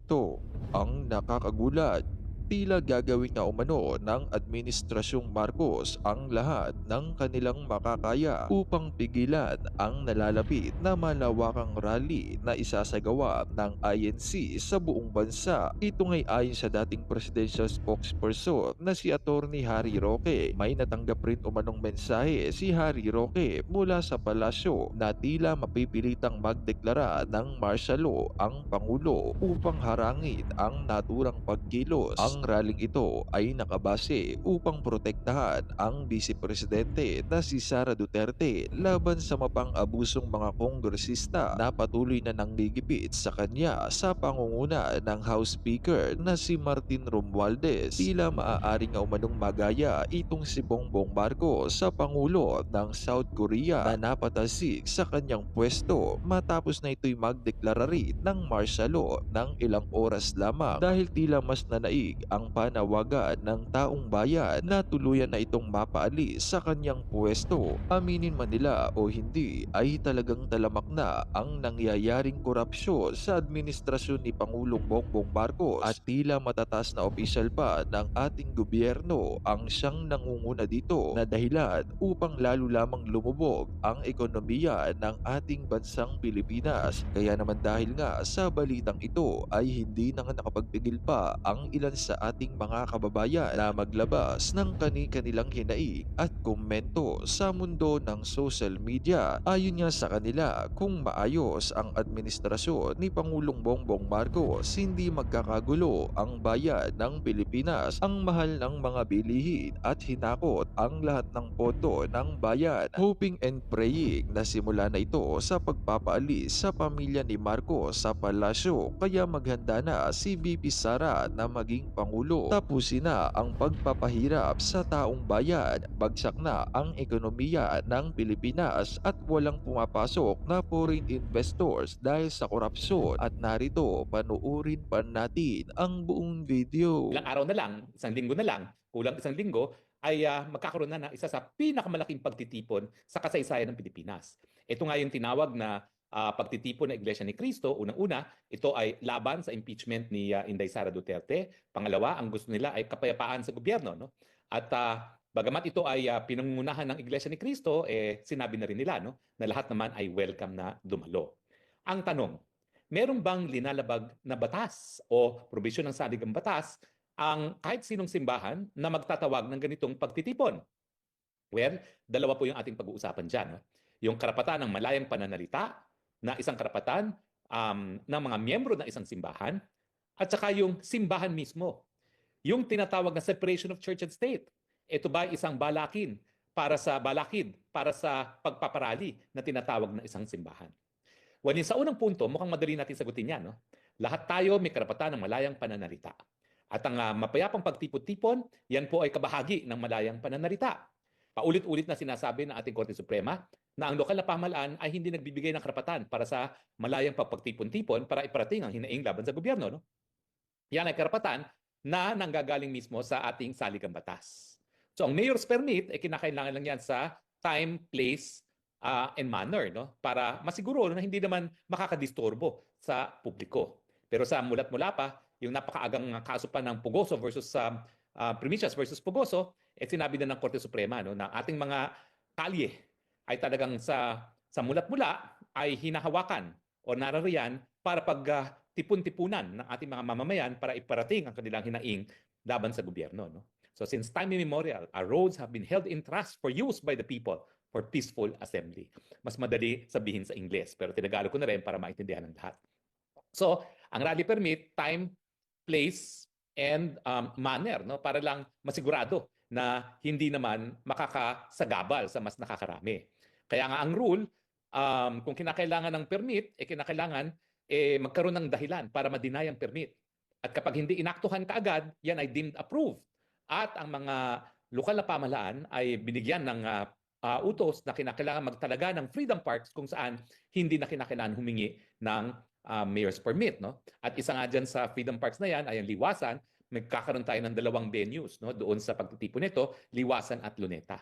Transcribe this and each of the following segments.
Ito ang nakakagulat. Tila gagawin na umano ng Administrasyong Marcos ang lahat ng kanilang makakaya upang pigilan ang nalalapit na malawakang rally na isasagawa ng INC sa buong bansa. Ito ngay ayon sa dating presidential spokesperson na si Attorney Harry Roque. May natanggap rin umanong mensahe si Harry Roque mula sa palasyo na tila mapipilitang magdeklara ng martial law ang Pangulo upang harangin ang naturang pagkilos. Ang rallyng ito ay nakabase upang protektahan ang Vice Presidente na si Sara Duterte laban sa mapang-abusong mga kongresista na patuloy na nanggigipit sa kanya sa pangunguna ng House Speaker na si Martin Romualdez. Tila maaari nga umanong magaya itong si Bongbong Marcos sa Pangulo ng South Korea na napatasik sa kanyang pwesto matapos na ito'y magdeklara rin ng martial law ng ilang oras lamang dahil tila mas nanaig ang panawagan ng taong bayan na tuluyan na itong mapaalis sa kanyang pwesto. Aminin man nila o hindi ay talagang talamak na ang nangyayaring korupsyon sa administrasyon ni Pangulong Bongbong Marcos at tila matataas na opisyal pa ng ating gobyerno ang siyang nangunguna dito na dahilan upang lalo lamang lumubog ang ekonomiya ng ating bansang Pilipinas. Kaya naman dahil nga sa balitang ito ay hindi na nga nakapagpigil pa ang ilan sa ating mga kababayan na maglabas ng kani-kanilang hinaing at komento sa mundo ng social media. Ayon nga sa kanila, kung maayos ang administrasyon ni Pangulong Bongbong Marcos, hindi magkakagulo ang bayan ng Pilipinas. Ang mahal ng mga bilihin at hinakot ang lahat ng pondo ng bayan. Hoping and praying na simula na ito sa pagpapaalis sa pamilya ni Marcos sa palasyo, kaya maghanda na si VP Sara na maging Pangulo. Tapusin na ang pagpapahirap sa taong bayan, bagsak na ang ekonomiya ng Pilipinas at walang pumapasok na foreign investors dahil sa korupsyon. At narito, panuorin pa natin ang buong video. Ilang araw na lang, isang linggo na lang, kulang isang linggo, ay magkakaroon na ng isa sa pinakamalaking pagtitipon sa kasaysayan ng Pilipinas. Ito nga yung tinawag na pagtitipon ng Iglesia ni Cristo. Unang-una, ito ay laban sa impeachment ni Inday Sara Duterte. Pangalawa, ang gusto nila ay kapayapaan sa gobyerno. No? At bagamat ito ay pinangungunahan ng Iglesia ni Cristo, sinabi na rin nila na lahat naman ay welcome na dumalo. Ang tanong, meron bang linalabag na batas o probisyon ng saligang batas ang kahit sinong simbahan na magtatawag ng ganitong pagtitipon? Well, dalawa po yung ating pag-uusapan dyan. No? Yung karapatan ng malayang pananalita na isang karapatan ng mga miyembro ng isang simbahan at saka yung simbahan mismo. Yung tinatawag na separation of church and state. Ito ba isang balakid para sa pagpaparali na tinatawag na isang simbahan? Well, sa unang punto, mukhang madali natin sagutin yan. No? Lahat tayo may karapatan ng malayang pananalita. At ang mapayapang pagtipon-tipon, yan po ay kabahagi ng malayang pananalita. Paulit-ulit na sinasabi ng ating Korte Suprema na ang lokal na pamahalaan ay hindi nagbibigay ng karapatan para sa malayang pagtipon-tipon para iparating ang hinaing laban sa gobyerno. No? Yan ay karapatan na nanggagaling mismo sa ating saligang batas. So ang mayor's permit ay kinakailangan lang yan sa time, place, and manner, no? Para masiguro na hindi naman makakadisturbo sa publiko. Pero sa mulat-mula pa, yung napakaagang kaso pa ng Pugoso versus Primicias versus Pugoso, sinabi na ng Korte Suprema na ating mga kalye ay talagang sa mulat-mula ay hinahawakan o narariyan para tipon-tipunan ng ating mga mamamayan para iparating ang kanilang hinaing laban sa gobyerno. No? So since time immemorial, our roads have been held in trust for use by the people for peaceful assembly. Mas madali sabihin sa Ingles, pero tinagalog ko na rin para maintindihan ng lahat. So, ang rally permit, time, place, and manner, no? Para lang masigurado na hindi naman makakasagabal sa mas nakakarami. Kaya nga ang rule, kung kinakailangan ng permit, kinakailangan magkaroon ng dahilan para ma-deny ang permit. At kapag hindi inaktuhan kaagad, yan ay deemed approved. At ang mga lokal na pamahalaan ay binigyan ng utos na kinakailangan magtalaga ng freedom parks kung saan hindi na kinakailangan humingi ng mayor's permit. No? At isa nga dyan sa freedom parks na yan ay ang Liwasan. Magkakaroon tayo ng dalawang venues doon sa pagtitipon nito, Liwasan at Luneta.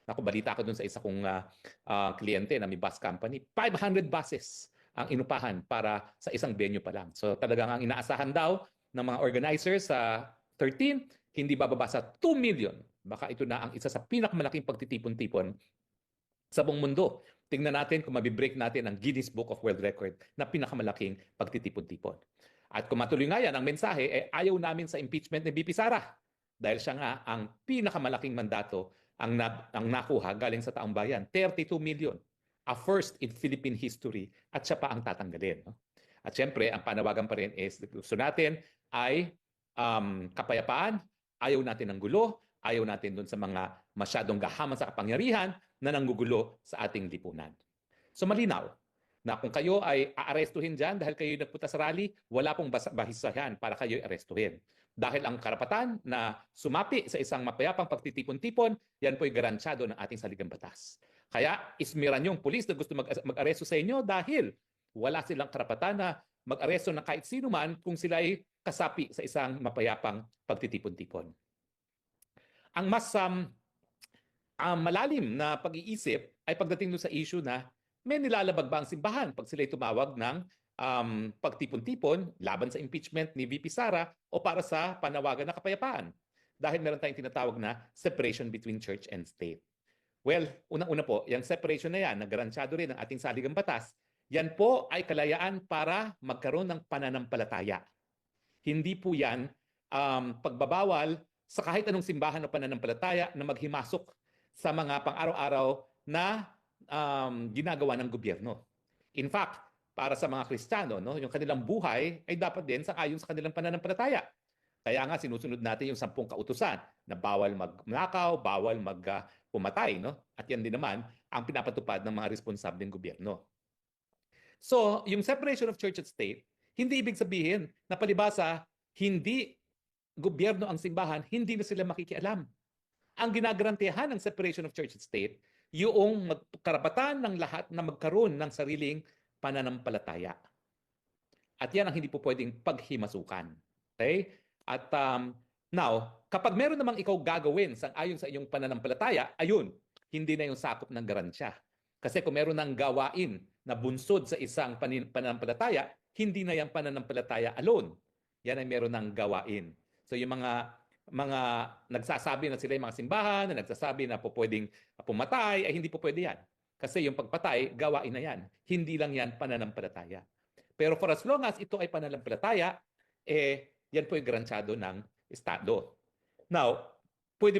Naku, balita ko doon sa isa kong kliyente na may bus company. 500 buses ang inupahan para sa isang venue pa lang. So talagang ang inaasahan daw ng mga organizers sa 13, hindi bababa sa 2 million. Baka ito na ang isa sa pinakamalaking pagtitipon-tipon sa buong mundo. Tingnan natin kung mabibreak natin ang Guinness Book of World Record na pinakamalaking pagtitipon-tipon. At kung matuloy nga yan, ang mensahe, ayaw namin sa impeachment ni VP Sara. Dahil siya nga ang pinakamalaking mandato ang nakuha galing sa taong bayan. 32 million. A first in Philippine history. At siya pa ang tatanggalin. No? At syempre, ang panawagan pa rin is, gusto natin ay kapayapaan, ayaw natin ng gulo, ayaw natin dun sa mga masyadong gahaman sa kapangyarihan na nanggugulo sa ating lipunan. So malinaw na kung kayo ay aarestuhin dyan dahil kayo nagpunta sa rally, wala pong bahisahan para kayo arestuhin. Dahil ang karapatan na sumapi sa isang mapayapang pagtitipon-tipon, yan po'y garansyado ng ating saligang batas. Kaya ismiran yung pulis na gusto mag-aresto sa inyo dahil wala silang karapatan na mag-aresto ng kahit sino man kung sila ay kasapi sa isang mapayapang pagtitipon-tipon. Ang mas malalim na pag-iisip ay pagdating doon sa issue na may nilalabag ba ang simbahan pag sila'y tumawag ng pagtipon-tipon laban sa impeachment ni VP Sara o para sa panawagan na kapayapaan. Dahil meron tayong tinatawag na separation between church and state. Well, unang-una po, yung separation na yan, nagaransyado rin ng ating saligang batas, yan po ay kalayaan para magkaroon ng pananampalataya. Hindi po yan pagbabawal sa kahit anong simbahan o pananampalataya na maghimasok sa mga pang-araw-araw na ginagawa ng gobyerno. In fact, para sa mga Kristiyano, no, yung kanilang buhay ay dapat din ayon sa kanilang pananampalataya. Kaya nga sinusunod natin yung 10 kautusan na bawal magnakaw, bawal pumatay, no? At yan din naman ang pinapatupad ng mga responsableng gobyerno. So, yung separation of church and state, hindi ibig sabihin na palibasa hindi gobyerno ang simbahan, hindi na sila makikialam. Ang ginagarantiyahan ng separation of church and state, yung karapatan ng lahat na magkaroon ng sariling pananampalataya. At yan ang hindi po pwedeng paghimasukan. Okay? At now, kapag meron namang ikaw gagawin ayon sa iyong pananampalataya, ayun, hindi na yung sakop ng garansya. Kasi kung meron ng gawain na bunsod sa isang pananampalataya, hindi na yung pananampalataya alone. Yan ay meron ng gawain. So yung mga nagsasabi na sila yung mga simbahan, na nagsasabi na po pwedeng pumatay, ay hindi po pwede yan. Kasi yung pagpatay, gawain na yan. Hindi lang yan pananampalataya. Pero for as long as ito ay pananampalataya, yan po yung garansyado ng Estado. Now, pwede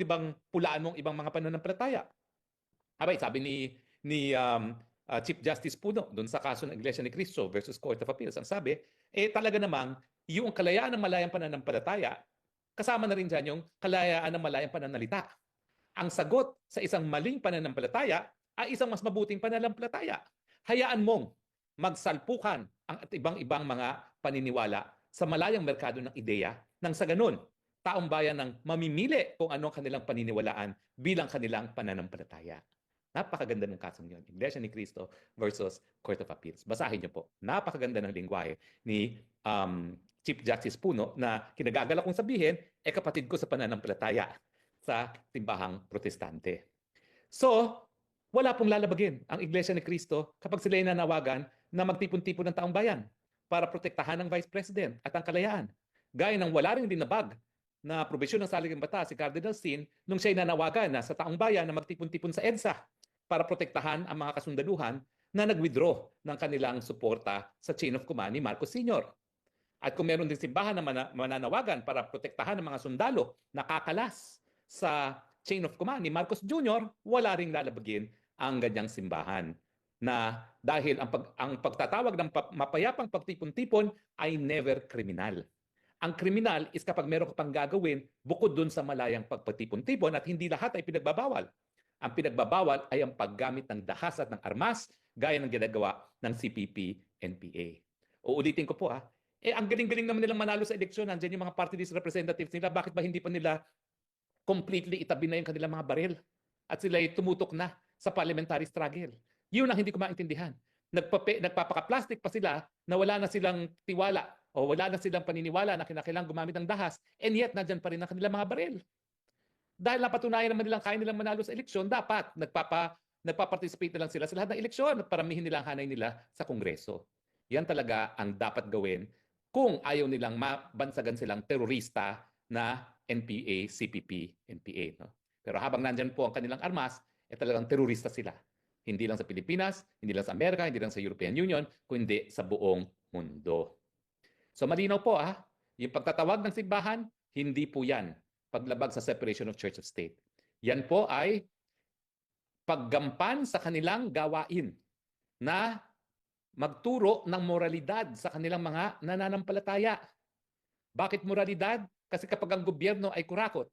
bang pulaan mong ibang mga pananampalataya? Abay, sabi ni Chief Justice Puno doon sa kaso ng Iglesia ni Cristo versus Court of Appeals, ang sabi, talaga namang yung kalayaan ng malayang pananampalataya, kasama na rin dyan yung kalayaan ng malayang pananalita. Ang sagot sa isang maling pananampalataya ay isang mas mabuting pananampalataya. Hayaan mong magsalpukan ang ibang mga paniniwala sa malayang merkado ng ideya nang sa ganun, taong bayan ng mamimili kung ano ang kanilang paniniwalaan bilang kanilang pananampalataya. Napakaganda ng kasong yun. Iglesia ni Cristo versus Court of Appeals. Basahin niyo po. Napakaganda ng lingwahe ni Chief Justice Puno na kinagagala kong sabihin, kapatid ko sa pananampalataya sa timbahang protestante. So, wala pong lalabagin ang Iglesia ni Cristo kapag sila ay nanawagan na magtipon-tipon ng taong bayan para protektahan ng Vice President at ang kalayaan. Gaya ng wala ring dinabag na probisyon ng saligang batas si Cardinal Sin nung siya ay nanawagan na sa taong bayan na magtipon-tipon sa EDSA para protektahan ang mga kasundaluhan na nag-withdraw ng kanilang suporta sa chain of command ni Marcos Sr. At kung meron din simbahan na mananawagan para protektahan ng mga sundalo na kakalas sa chain of command ni Marcos Jr., wala ring lalabagin ang ganyang simbahan. Na dahil ang pagtatawag ng mapayapang pagtipon-tipon ay never kriminal. Ang kriminal is kapag meron ka pang gagawin bukod dun sa malayang pagpatipon-tipon at hindi lahat ay pinagbabawal. Ang pinagbabawal ay ang paggamit ng dahas at ng armas gaya ng ginagawa ng CPP-NPA. Uulitin ko po ang galing-galing naman nilang manalo sa eleksyon. Nandiyan yung mga party list representatives nila. Bakit ba hindi pa nila completely itabi na yung kanilang mga baril? At sila ay tumutok na sa parliamentary struggle. Yun ang hindi ko maintindihan. Nagpapaka-plastic pa sila na wala na silang tiwala o wala na silang paniniwala na kinakailangan gumamit ng dahas, and yet nandyan pa rin ang kanilang mga baril. Dahil napatunayan naman nilang kaya nilang manalo sa eleksyon, dapat nagpa-participate na lang sila sa lahat ng eleksyon at paramihin nila ang hanay nila sa Kongreso. Yan talaga ang dapat gawin kung ayaw nilang mabansagan silang terorista na NPA, CPP, NPA. No? Pero habang nandyan po ang kanilang armas, talagang terorista sila. Hindi lang sa Pilipinas, hindi lang sa Amerika, hindi lang sa European Union, kundi sa buong mundo. So malinaw po yung pagtatawag ng simbahan, hindi po yan paglabag sa separation of church of state. Yan po ay paggampan sa kanilang gawain na magturo ng moralidad sa kanilang mga nananampalataya. Bakit moralidad? Kasi kapag ang gobyerno ay kurakot,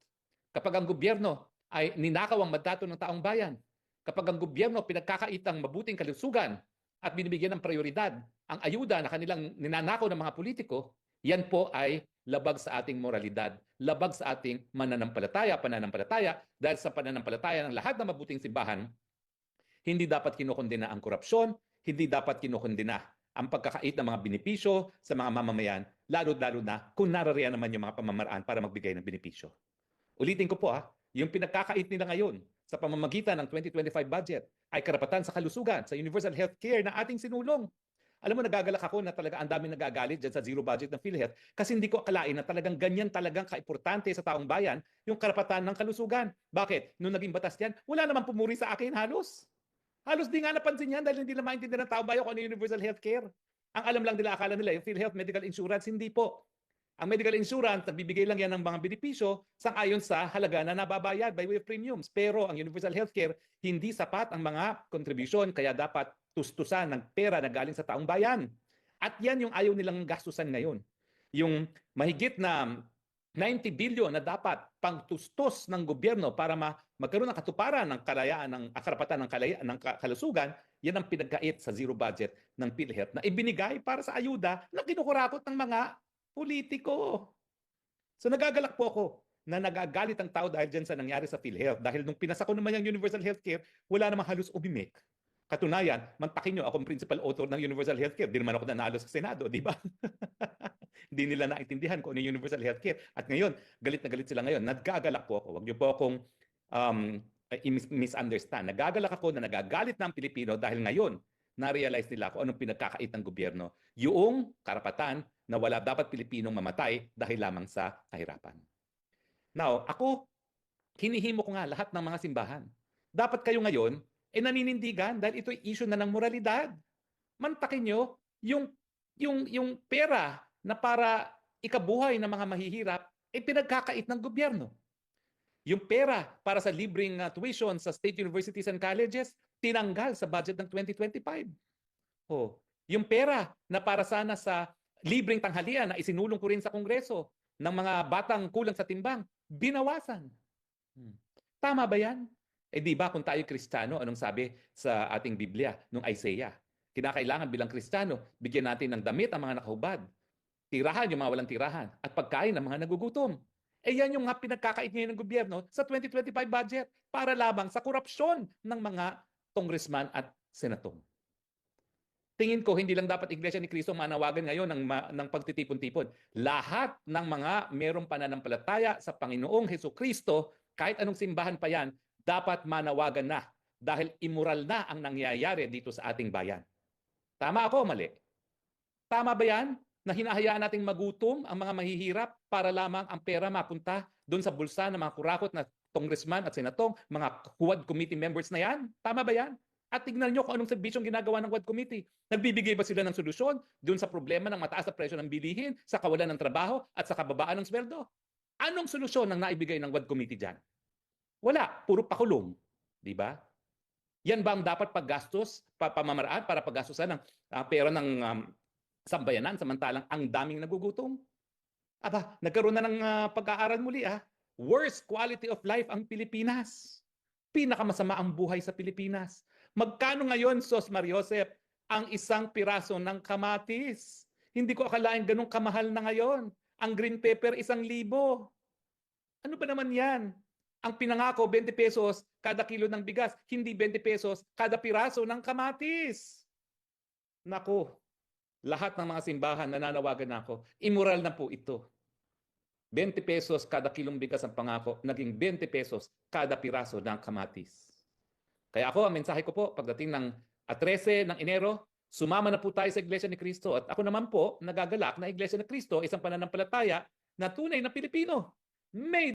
kapag ang gobyerno ay ninakaw ang mandato ng taong bayan, kapag ang gobyerno pinagkakait ang mabuting kalusugan at binibigyan ng prioridad ang ayuda na kanilang ninanakaw ng mga politiko, yan po ay labag sa ating moralidad, labag sa ating pananampalataya, dahil sa pananampalataya ng lahat ng mabuting simbahan, hindi dapat kinukondena ang korupsyon, hindi dapat kinukondena ang pagkakait ng mga benepisyo sa mga mamamayan, lalo-lalo na kung narariyan naman yung mga pamamaraan para magbigay ng benepisyo. Ulitin ko po yung pinagkakait nila ngayon sa pamamagitan ng 2025 budget ay karapatan sa kalusugan, sa universal health care na ating sinulong. Alam mo, nagagalak ako na talaga ang daming nagagalit dyan sa zero budget ng PhilHealth kasi hindi ko akalain na talagang ganyan talagang kaimportante sa taong bayan yung karapatan ng kalusugan. Bakit? Nung naging batas yan, wala namang pumuri sa akin halos. Halos di nga napansin yan dahil hindi na maintindihan ng taong bayan kung ano yung universal health care. Ang alam lang nila, akala nila yung PhilHealth medical insurance, hindi po. Ang medical insurance, nagbibigay lang yan ng mga benepisyo sang-ayon sa halaga na nababayad by way of premiums. Pero ang universal healthcare, hindi sapat ang mga contribution, kaya dapat tustusan ng pera na galing sa taong bayan. At yan yung ayaw nilang gastusan ngayon. Yung mahigit na 90 billion na dapat pangtustos ng gobyerno para magkaroon ng katuparan ng kalayaan, ng karapatan ng kalusugan, yan ang pinagkait sa zero budget ng PhilHealth na ibinigay para sa ayuda na kinukurakot ng mga politiko. So nagagalak po ako na nagagalit ang tao dahil dyan sa nangyari sa PhilHealth. Dahil nung pinasa ko naman yung universal healthcare, wala namang halos umimik. Katunayan, mantakin nyo, akong principal author ng universal healthcare. Di naman ako nanalo sa Senado, di ba? Hindi nila naintindihan kung ano yung universal healthcare. At ngayon, galit na galit sila ngayon. Nagagalak po ako. Huwag nyo po akong misunderstand. Nagagalak ako na nagagalit na ang Pilipino dahil ngayon, na-realize nila kung anong pinagkakait ng gobyerno. Yung karapatan na wala dapat Pilipinong mamatay dahil lamang sa kahirapan. Now, ako, hinihimo ko nga lahat ng mga simbahan. Dapat kayo ngayon, naninindigan dahil ito'y issue na ng moralidad. Mantakin nyo yung pera na para ikabuhay ng mga mahihirap, pinagkakait ng gobyerno. Yung pera para sa libreng tuition sa state universities and colleges, tinanggal sa budget ng 2025. Yung pera na para sana sa libreng tanghalian na isinulong ko rin sa Kongreso ng mga batang kulang sa timbang, binawasan. Tama ba yan? Di ba kung tayo Kristiyano, anong sabi sa ating Biblia nung Isaiah? Kinakailangan bilang Kristiyano, bigyan natin ng damit ang mga nakahubad, tirahan yung mga walang tirahan, at pagkain ng mga nagugutom. Yan yung pinagkakait ngayon ng gobyerno sa 2025 budget para lamang sa korupsyon ng mga congressman at senatong. Tingin ko, hindi lang dapat Iglesia ni Cristo manawagan ngayon ng pagtitipon-tipon. Lahat ng mga merong pananampalataya sa Panginoong Hesukristo, kahit anong simbahan pa yan, dapat manawagan na dahil immoral na ang nangyayari dito sa ating bayan. Tama ako o mali? Tama ba yan? Na hinahayaan nating magutom ang mga mahihirap para lamang ang pera mapunta doon sa bulsa ng mga kurakot na congressman at senatong, mga Quad Committee members na yan? Tama ba yan? At tignan nyo kung anong serbisyong ginagawa ng Quad Committee. Nagbibigay ba sila ng solusyon doon sa problema ng mataas na presyo ng bilihin, sa kawalan ng trabaho at sa kababaan ng sweldo? Anong solusyon ang naibigay ng Quad Committee dyan? Wala, puro pakulong. Di ba? Yan ba ang dapat paggastos, pamamaraan para paggastusan ng pera ng sambayanan samantalang ang daming nagugutom? Aba, nagkaroon na ng pag-aaral muli. Worst quality of life ang Pilipinas. Pinakamasama ang buhay sa Pilipinas. Magkano ngayon, Sos Mariosep, ang isang piraso ng kamatis? Hindi ko akalain ganun kamahal na ngayon. Ang green pepper, 1,000. Ano ba naman yan? Ang pinangako, 20 pesos kada kilo ng bigas, hindi 20 pesos kada piraso ng kamatis. Nako, lahat ng mga simbahan nananawagan ako, immoral na po ito. 20 pesos kada kilong bigas ang pangako, naging 20 pesos kada piraso ng kamatis. Kaya ako, ang mensahe ko po pagdating ng 13 ng Enero, sumama na po tayo sa Iglesia ni Cristo. At ako naman po, nagagalak na Iglesia ni Cristo, isang pananampalataya na tunay na Pilipino. May